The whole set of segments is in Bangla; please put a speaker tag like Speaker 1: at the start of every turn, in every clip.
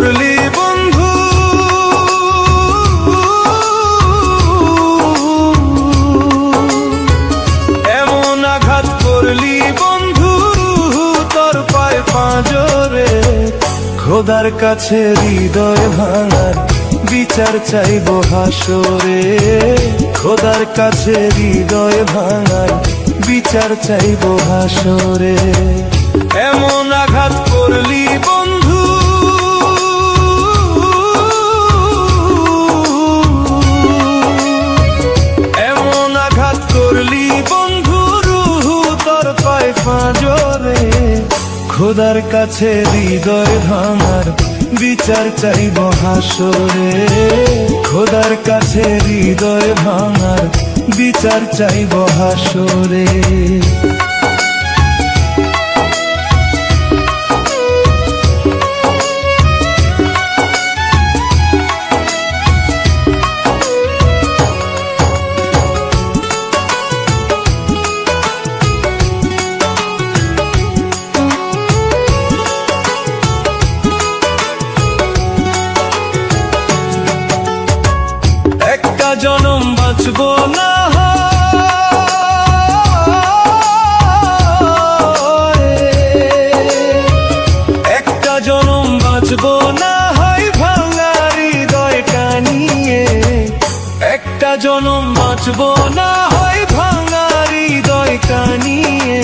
Speaker 1: করলি বন্ধু এমন আঘাত করলি বন্ধু তোর পায়ে পাঁজরে খোদার কাছে হৃদয় ভাঙার বিচার চাইবো হাসরে খোদার কাছে হৃদয় ভাঙার বিচার চাইবো হাসরে এমন আঘাত করলি বন্ধু খোদার কাছে হৃদয় ভাঙার বিচার চাইবো হাসরে খোদার কাছে হৃদয় ভাঙার বিচার চাইবো হাসরে জনম বাঁচবো না একটা জনম বাঁচবো না হয় ভাঙা হৃদয়টা নিয়ে একটা জনম বাঁচবো না হয় ভাঙা হৃদয়টা নিয়ে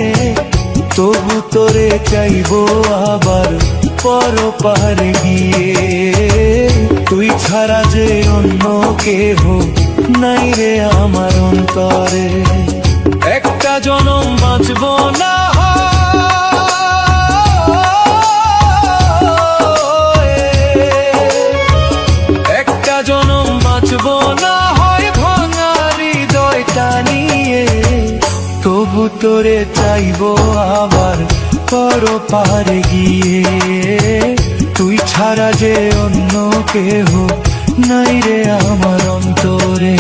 Speaker 1: তবু তোরে চাইবো আবার পরপারে গিয়ে তুই ছাড়া যে অন্য কেহ নাই রে আমার অন্তরে একটা জনম বাঁচবো না একটা জনম বাঁচবো না হয় ভাঙা হৃদয়টা নিয়ে তবু তোরে চাইবো আবার পরপারে গিয়ে তুই ছাড়া যে অন্য কেহ নাই রে আমার অন্তরে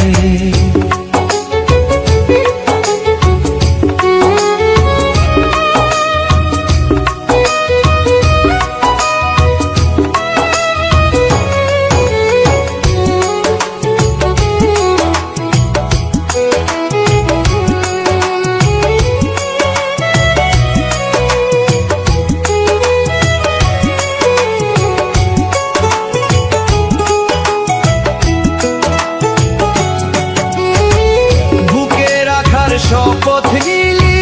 Speaker 1: শপথ নিলি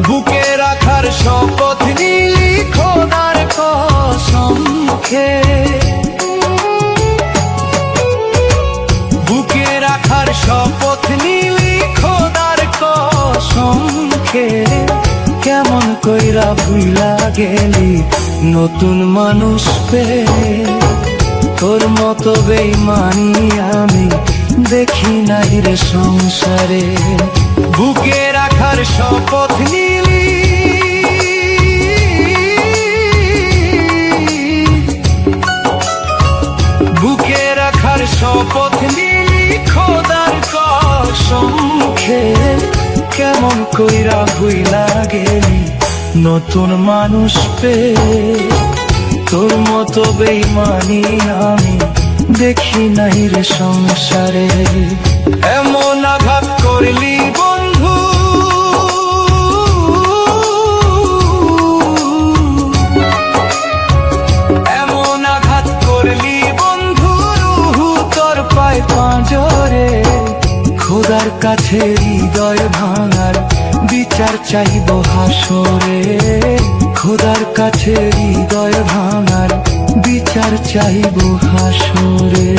Speaker 1: বুকে রাখার শপথ নিলি খোদার কসম খেয়ে বুকে রাখার শপথ নিলি খোদার কসম খেয়ে কেমন কইরা ভুইলা গেলি নতুন মানুষ পেয়ে তোর মতো বেঈমানি আমি দেখি নাই রে সংসারে বুকে রাখার শপথ নিলি বুকে রাখার শপথ নিলি খোদার কসম খেয়ে কেমন কইরা ভুইলা গেলি নতুন মানুষ পেয়ে তোর মতো বেঈমানি আমি দেখি নাই রে সংসারে এমন আঘাত করলি বন্ধু এমন আঘাত করলি বন্ধু তোর পায়ে পাঁজরে খোদার কাছে হৃদয় ভাঙার বিচার চাইবো হাসরে খোদার কাছে হৃদয় ভাঙার বিচার চাইব হাসরে।